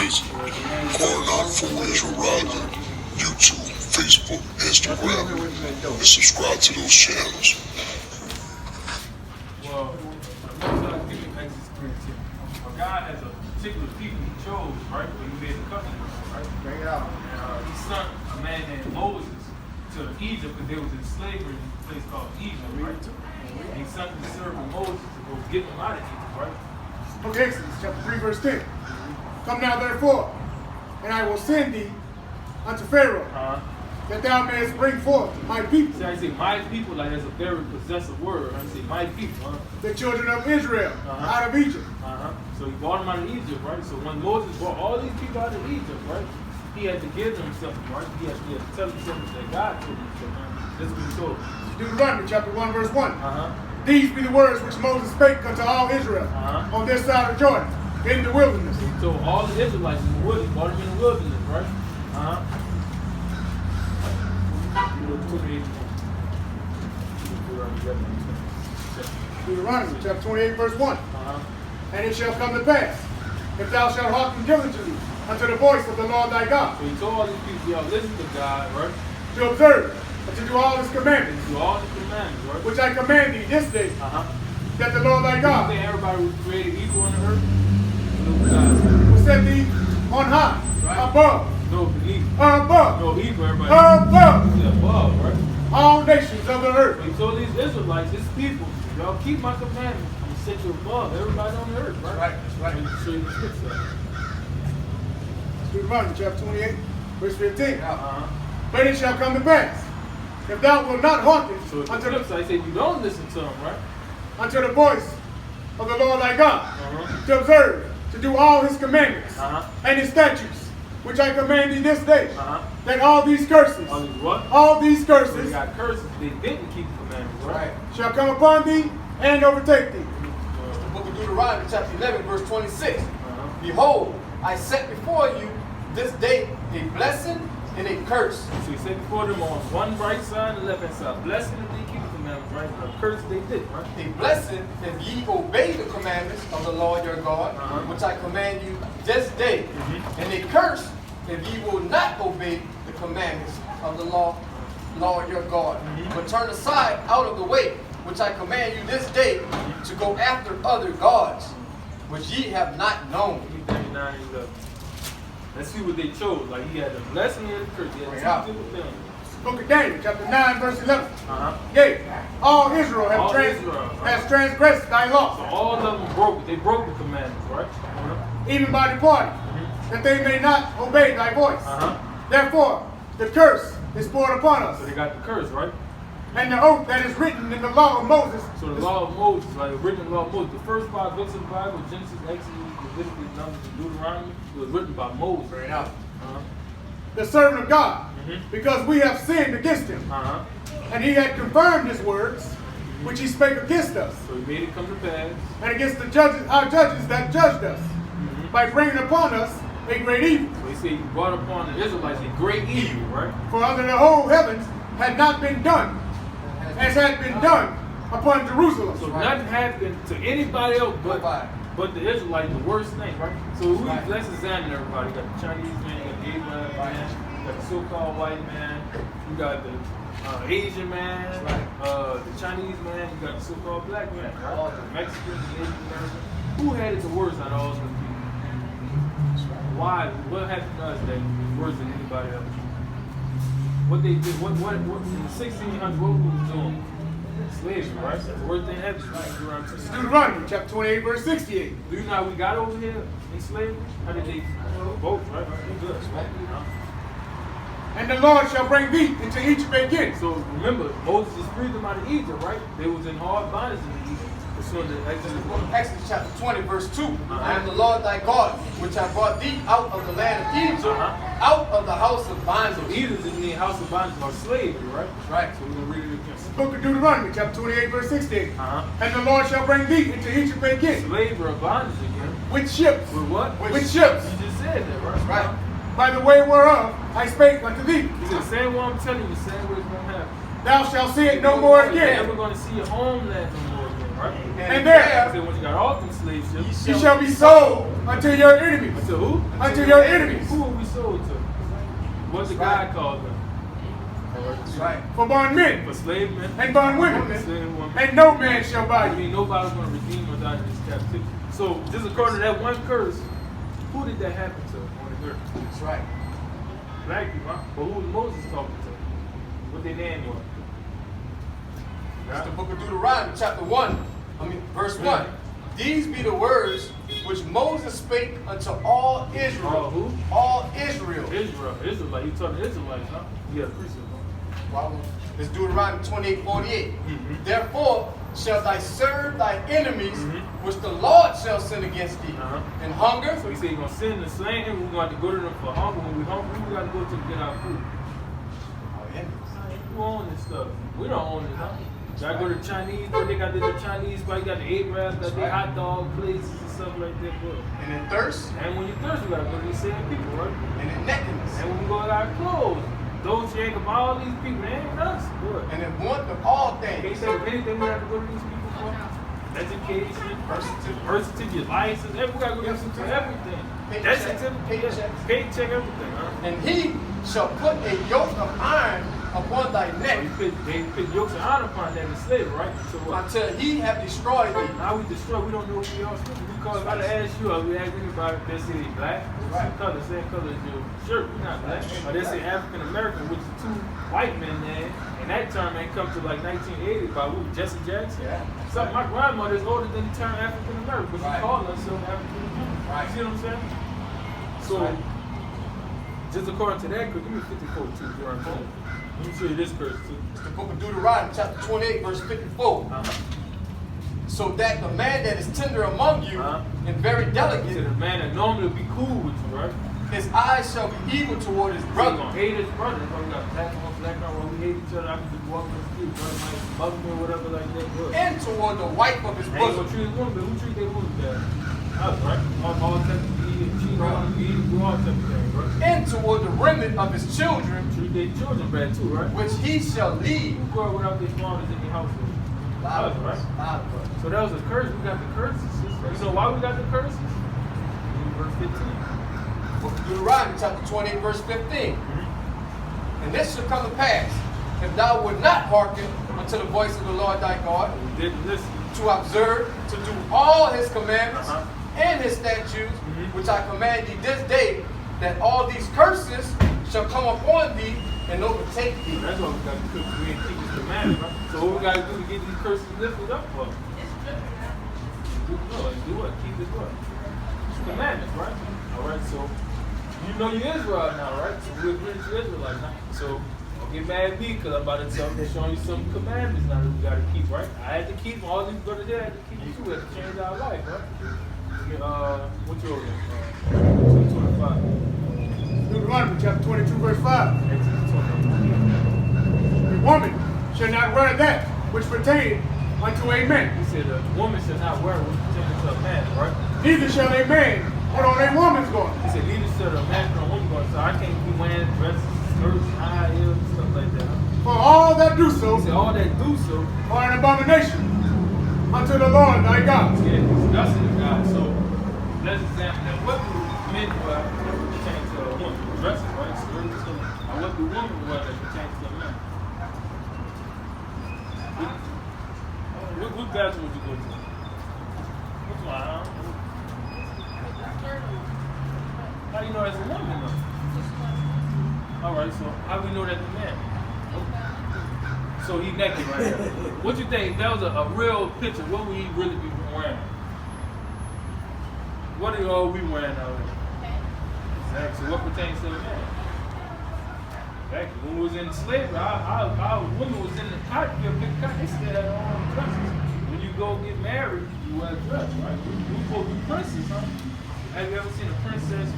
crazy. Calling out for Israel Rising, YouTube, Facebook, Instagram, and subscribe to those channels. Well, I'm not giving Exodus 3:10. God has a particular people He chose, right? When He made the covenant, right? Bring it out. And He sent a man named Moses to Egypt because they was in slavery in a place called Egypt, right? And He sent the servant Moses to go get them out of Egypt, right? Okay, Exodus chapter 3, verse 10. Come now, therefore, and I will send thee unto Pharaoh, that thou mayest bring forth my people. See, I say my people, like that's a very possessive word. I say my people, The children of Israel out of Egypt. So He brought them out of Egypt, right? So when Moses brought all these people out of Egypt, right? He had to give them something, right? He had to tell them something that God told him. This is what He told them. Deuteronomy chapter 1, verse 1. These be the words which Moses spake unto all Israel on this side of Jordan, in the wilderness. He told all the Israelites in the wilderness, brought them in the wilderness, right? Deuteronomy chapter 28, verse 1. And it shall come to pass, if thou shalt hearken diligently unto the voice of the Lord thy God. So He told all these people, y'all listen to God, right? To observe and to do all His commandments, Do all the commandments, right? which I command thee this day, that the Lord thy You God think everybody was created equal on the earth? No, God. will set thee on high, above, No, beneath. above, No, equal, everybody. above Yeah, above, right? all nations of the earth. He told these Israelites, His people, y'all keep my commandments. I'm going to set you above everybody on the earth, right? That's right. And show you the scripture. Deuteronomy chapter 28, verse 15. But it shall come to pass, if thou wilt not hearken So the unto flip side, I said you don't listen to him, right? unto the voice of the Lord thy God, to observe, to do all His commandments and His statutes, which I command thee this day, that all these curses, All these what? all these So they curses got curses. They didn't keep the commandments, right? shall come upon thee and overtake thee. The book of Deuteronomy, chapter 11, verse 26. Behold, I set before you this day a blessing and a curse. So He said before them on one right side and the left hand side, blessing if they keep the commandments, right? And a curse if they didn't, right? A blessing if ye obey the commandments of the Lord your God, which I command you this day. And a curse if ye will not obey the commandments of the Lord your God, but turn aside out of the way, which I command you this day, to go after other gods, which ye have not known. 39 and 11. Let's see what they chose. Like He had the blessing and the curse. He had two different things. Book of Daniel, chapter 9, verse 11. Yea, all Israel All has Israel, has transgressed thy so law, all of them broke it. They broke the commandments, right? even by departing, that they may not obey thy voice. Therefore, the curse is poured upon us, So they got the curse, right? and the oath that is written in the law of Moses. So the law of Moses, like the written law of Moses, the first 5 books of the Bible, Genesis, Exodus, Leviticus, Numbers, and Deuteronomy, it was written by Moses. Right out. The servant of God, because we have sinned against him. And he had confirmed his words, which he spake against us, So He made it come to pass. and against the judges, our judges that judged us, by bringing upon us a great evil. So He said He brought upon the Israelites a great evil, right? For under the whole heavens had not been done, as had been done upon Jerusalem. So nothing happened to anybody else but the Israelites, the worst thing, right? So let's examine everybody. You got the Chinese man, you got the Arab man, you got the so-called white man, you got the Asian man, the Chinese man, you got the so-called black man, right? The Mexican, the Asian American. Who had it the worst out of all those people? Why? What happened to us that was worse than anybody else? What they did, what in the 1600s, what we was doing? Slavery, right? The worst thing happened. Deuteronomy chapter 28, verse 68. Do you know how we got over here in slavery? How did they vote, right? Good, right? And the Lord shall bring thee into Egypt again. So remember, Moses just freed them out of Egypt, right? They was in hard bondage in Egypt. So the Exodus chapter 20, verse 2. I am the Lord thy God, which I brought thee out of the land of Egypt, out of the house of bondage. So Egypt didn't mean house of bondage or slavery, right? Right. So we're going to read it again. Book of Deuteronomy chapter 28, verse 68. And the Lord shall bring thee into Egypt again. Slavery or bondage again. With ships. With what? With ships. You just said that, right? Right. By the way whereof I spake unto thee. He said, same way I'm telling you, same way it's going to happen. Thou shalt see it no more You're again. never going to see your homeland no more again. right? And there So once you got all them slave ships, ye shall be sold unto your enemies. to who? Unto your enemies. Who are we sold to? What's the God called them? That's right. For bondmen For slave men? and bondwomen. Slave women. And no man shall buy I you. mean, nobody's going to redeem us out of this captivity. So, just according to that one curse, who did that happen to on the earth? That's right. Black people, huh? But who was Moses talking to? What their name was? It's the book of Deuteronomy, chapter 1, verse 1. These be the words which Moses spake unto all Israel. All who? All Israel. Israelite. You talking to Israelites, huh? Yeah, precept. Wow. It's Deuteronomy 28:48. Therefore shall thy serve thy enemies, which the Lord shall send against thee, and hunger. So he said he's going to send the slain, and we're going to go to them for hunger. When we're hungry, we got to go to them to get our food. Our enemies. Who own this stuff? We don't own it, huh? Gotta go to Chinese, though they got the Chinese spot, you got the Abraham, got their hot dog places and stuff like that. Bro. And in thirst. And when you thirst, you gotta go to these same people, right? And in nakedness. And when we go to our clothes, those yank of all these people, they ain't us. Good. And in want of all Can't things. say anything we have to go to these people for. Education, birth certificate, license, we gotta go to everything. Death certificate, paycheck, everything, huh? And he shall put a yoke of iron upon thy So neck they put yokes of honor upon that in slavery, right? So what? until he have destroyed thee. Now we destroy, we don't know who we are. Because if I ask you, or we ask anybody, they say they black, same color as your shirt, we're not black. Or they say African American, which is two white men there, and that term ain't come to like 1980 by who? Jesse Jackson? Yeah. So my grandmother is older than the term African American, but she Right. called herself African American. Right. You see what I'm saying? So, Right. just according to that, give me 54 too, Jerome. Let me show you this verse too. It's the book of Deuteronomy, chapter 28, verse 54. So that the man that is tender among you and very To delicate, the man that normally would be cool with you, right? his eyes shall be evil toward his Brother brother. gonna hate his brother. But we got black on black on, well, we hate each other. I can just walk in the street, brother might mother me or whatever like that. Good. And toward the wife of his Ain't gonna bosom. treat his woman, but who treat their woman bad? Us, right? All types of eating, cheating on them, eating, do all types of things, right? And toward the remnant of his children, Treat their children bad too, right? which he shall lead. Who grow without their fathers in the household? Us, right? So that was a curse. We got the curses. You know why we got the curses? In verse 15. Book of Deuteronomy, chapter 28, verse 15. And this shall come to pass, if thou would not hearken unto the voice of the Lord thy God, We didn't listen. to observe, to do all his commandments and his statutes, which I command thee this day, that all these curses shall come upon thee and overtake thee. That's why we got to cook. We ain't keep his commandments, right? So what we got to do to get these curses lifted up for? Do what? Keep his what? His commandments, right? All right, so you know you're Israel now, right? So we're British Israelites now. So don't get mad at me because I'm about to show you some commandments now that we got to keep, right? I had to keep them. All these brothers there had to keep them too. We had to change our life, right? What's your 225? Deuteronomy chapter 22, verse 5. Exodus 20. The woman shall not wear that which pertaineth unto a man. He said a woman shall not wear what pertains to a man, right? Neither shall a man put on a woman's garment. He said neither shall a man put on a woman's garment. So I can't be wearing dresses, skirts, high heels, stuff like that. For all that do so He said all that do so, are an abomination unto the Lord thy God. yeah, disgusting to God. So let's examine that. What do men wear that pertains to a woman? Dresses, right? Skirts, so and what do women wear that pertains to a man? What bathroom would you go to? Which one? I don't know. How do you know that's a woman though? Alright, so how do we know that's a man? So he naked right there. What you think? If that was a real picture, what would he really be wearing? What are we wearing out here? Exactly. So what pertains to a man? Exactly. When we was in slavery, our women was in the cotton, they still had their own dresses. When you go get married, you wear a dress, right? We supposed to be princes, huh? Have you ever seen a princess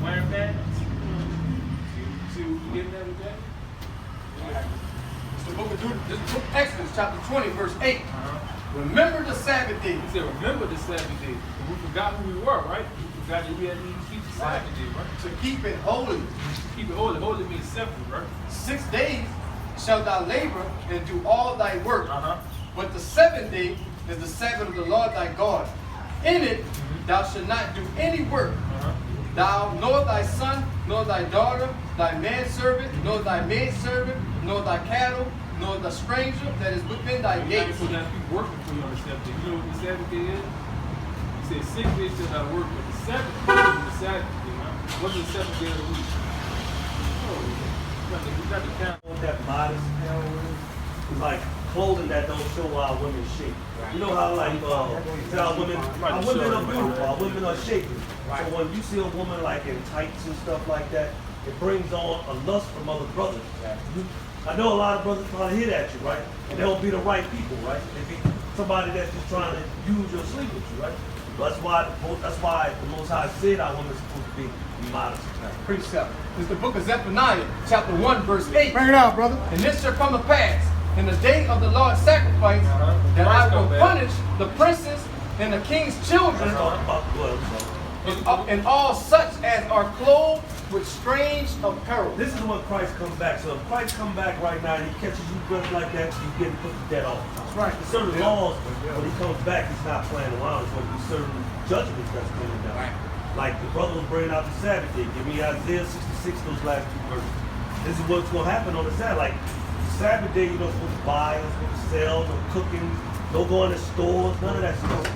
wearing pants? See what you getting at with that? It's the book of Exodus, chapter 20, verse 8. Remember the Sabbath day. He said, remember the Sabbath day. We forgot who we were, right? We forgot that we had to keep the Sabbath day, right? To keep it holy. Keep it holy. Holy means separate, right? 6 days shalt thou labor and do all thy work. Uh-huh. But the 7th day is the Sabbath of the Lord thy God. In it thou shalt not do any work. Thou, nor thy son, nor thy daughter, thy manservant, nor thy maidservant, nor thy cattle, nor the stranger that is within thy gates. So now people working for you on the Sabbath day. You know what the Sabbath day is? He said 6 days shall not work, but the Sabbath day is the Sabbath day. What's the 7th day of the week? Oh, you got the count. That modest, like clothing that don't show our women's shape. You know how like our women are beautiful, our women are shapely. So when you see a woman like in tights and stuff like that, it brings on a lust from other brothers. I know a lot of brothers probably hit at you, right? And they don't be the right people, right? They be somebody that's just trying to use or sleep with you, right? That's why the Most High said our women are supposed to be modest. Precept. It's the book of Zephaniah, chapter 1, verse 8. Bring it out, brother. And this shall come to pass in the day of the Lord's sacrifice, that I will punish the princes and the king's children, That's all about the blood. and all such as are clothed with strange apparel. This is when Christ comes back. So if Christ comes back right now and he catches you dressed like that, you get put to death all the time. That's right. There's certain laws, when he comes back, he's not playing around. There's going to be certain judgments that's coming down. Right. Like the brother was bringing out the Sabbath day. Give me Isaiah 66, those last 2 verses. This is what's going to happen on the Sabbath. Like the Sabbath day, you don't supposed to buy, you're supposed to sell, no cooking, no going to stores, none of that stuff.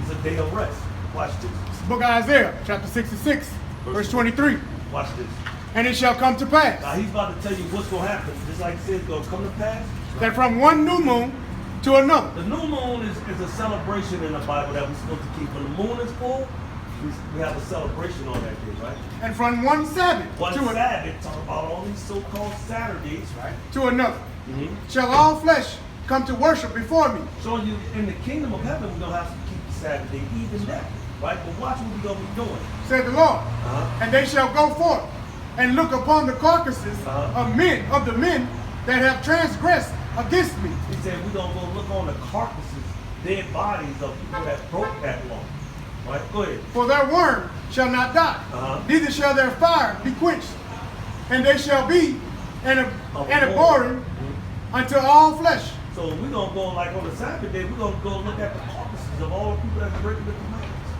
It's a day of rest. Watch this. Book of Isaiah, chapter 66, verse 23. Watch this. And it shall come to pass Now he's about to tell you what's going to happen. Just like he said, it's going to come to pass. that from one new moon to another, The new moon is a celebration in the Bible that we're supposed to keep. When the moon is full, we have a celebration on that day, right? and from one Sabbath One to, Sabbath, talk about all these so-called Saturdays, right? to another, Mm-hmm. shall all flesh come to worship before me. Showing you in the kingdom of heaven, we're going to have to keep the Sabbath day, even that, right? But watch what we're going to be doing. Said the Lord. Uh-huh. And they shall go forth and look upon the carcasses of the men that have transgressed against me. He said we're going to go look on the carcasses, dead bodies of people that broke that law. Right? Go ahead. For their worm shall not die, neither shall their fire be quenched, and they shall be an abhorring unto all flesh. So we're going to go, like on the Sabbath day, we're going to go look at the carcasses of all the people that's breaking the commandments.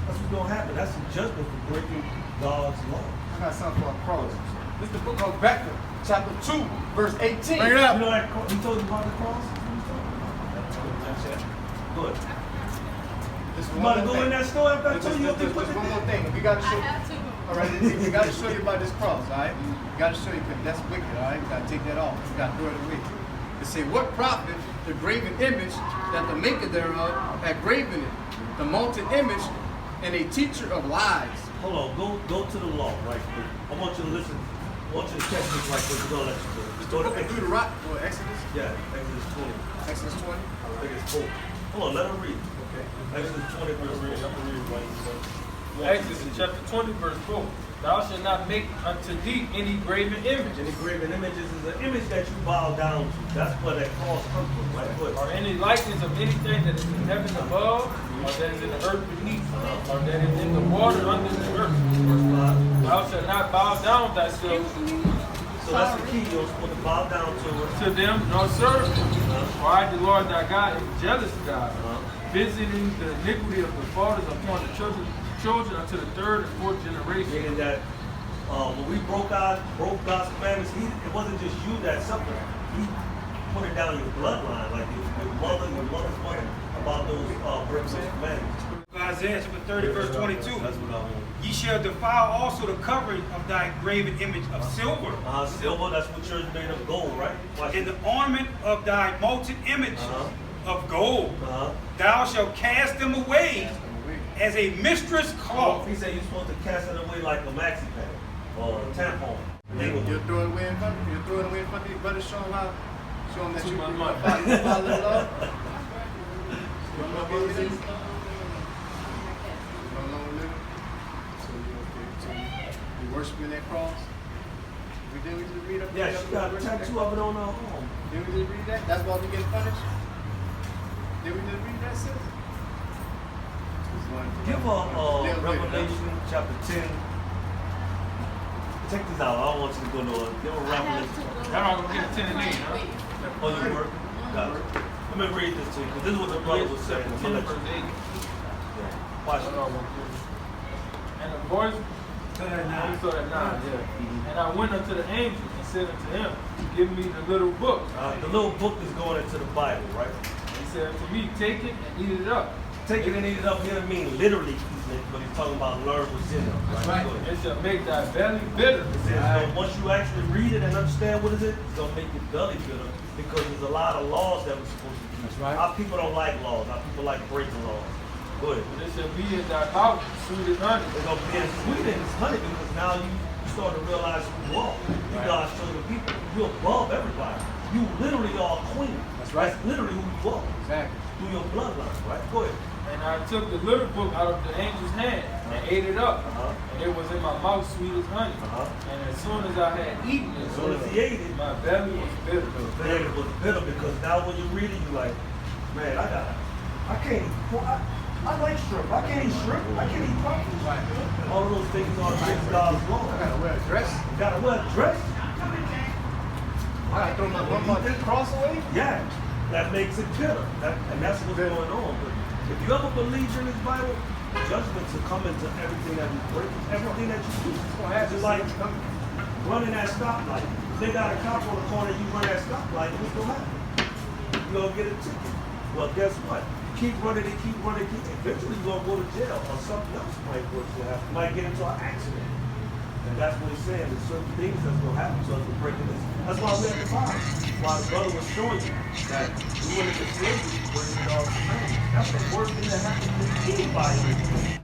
That's what's going to happen. That's the judgment for breaking God's law. I got something for a cross. This is the book of Habakkuk, chapter 2, verse 18. Bring it up. You know that he told you about the cross? Good. This is You one about to more go in thing. that store after I told you what they Just put one in more there? thing. We got to show. All right, we got to show you about this cross. All right, we got to show you because that's wicked. All right, we got to take that off. We got to throw it away. It say, what profit the graven image that the maker thereof had graven it, the molten image, and a teacher of lies. Hold on, go to the law right quick. I want you to listen. I want you to catch this right quick. We're going to let you do it. Just go to Exodus. Deuteronomy or Exodus. Yeah, Exodus 20. Exodus 20. I think it's 4. Hold on, let him read. Okay. Exodus 20, verse 4. Exodus chapter 20, verse 4. Thou shalt not make unto thee any graven image, Any graven images is an image that you bow down to. That's where that cross comes from, right? Good. or any likeness of anything that is in heaven above, or that is in the earth beneath, or that is in the water under the earth. Verse 5. Thou shalt not bow down thyself So that's the key. You're supposed to bow down to it. to them, nor serve them. For I, the Lord thy God, is jealous God, visiting the iniquity of the fathers upon the children unto the 3rd and 4th generation. Meaning that when we broke God's commandments, it wasn't just you that suffered. He put it down your bloodline, like your mother's mother, about those breaking those commandments. Isaiah chapter 30, verse 22. That's what I want. Ye shall defile also the covering of thy graven image of silver, Silver, that's what yours made of gold, right? Watch and it. the ornament of thy molten image of gold. Uh-huh. Thou shalt cast them away as a mistress cloth. He said you're supposed to cast it away like a maxi pad or a tampon. You'll throw it away in front of you. You'll throw it away in front of your brother. Show him that Too you much money. follow the law. You don't know what it is? You don't know what it is? So you worshiping that cross? Didn't we just read up? Yeah, she got a tattoo of it on her arm. Didn't we just read that? That's why we get punished? Did we just read that, sis? Give her Revelation chapter 10. Check this out. I don't want you to go nowhere. Give her Revelation. Y'all don't get a 10 and 8, huh? Oh, you work? Got it. Let me read this to you, because this is what the brother was saying. I'm gonna let you. 10 verse 8. Watch it. And the voice, you saw that 9, yeah. And I went unto the angel and said unto him, give me the little book. The little book is going into the Bible, right? And he said unto me, take it and eat it up. Take it and eat it up here mean literally eating it, but he's talking about learn what's in it. Right? It shall make thy belly bitter. It says, so once you actually read it and understand what it is, it's going to make your belly bitter because there's a lot of laws that we're supposed to keep. That's right. Our people don't like laws. Our people like breaking laws. Go ahead. And it shall be in thy mouth, sweet as honey. It's going to be as sweet as honey because now you start to realize who you are. You God's chosen people. You're above everybody. You literally are a queen. That's right. That's literally who you are. Exactly. Through your bloodline, right? Go ahead. And I took the little book out of the angel's hand and ate it up. And it was in my mouth sweet as honey. And as soon as I had eaten it, As soon as he ate it, my belly was bitter. it was bitter because now when you read it, you like, man, I can't eat. I like shrimp. I can't eat shrimp. I can't eat crawfish. Right. All of those things are against God's law. I gotta wear a dress. You gotta wear a dress. I gotta throw my cross away. Yeah, that makes it bitter. And that's what's going on. But if you ever believe in this Bible, judgments will come into everything that you break, everything that you do. It's just like running that stoplight. If they got a cop on the corner, you run that stoplight, what's gonna happen? You're gonna get a ticket. Well, guess what? Keep running and keep running, eventually you're gonna go to jail or something else might go to happen. You might get into an accident. And that's what he's saying. There's certain things that's gonna happen to us for breaking this. That's why we're at the bottom. Why the brother was showing you that we went into slavery, breaking God's commandments. That's the worst thing that happened to anybody.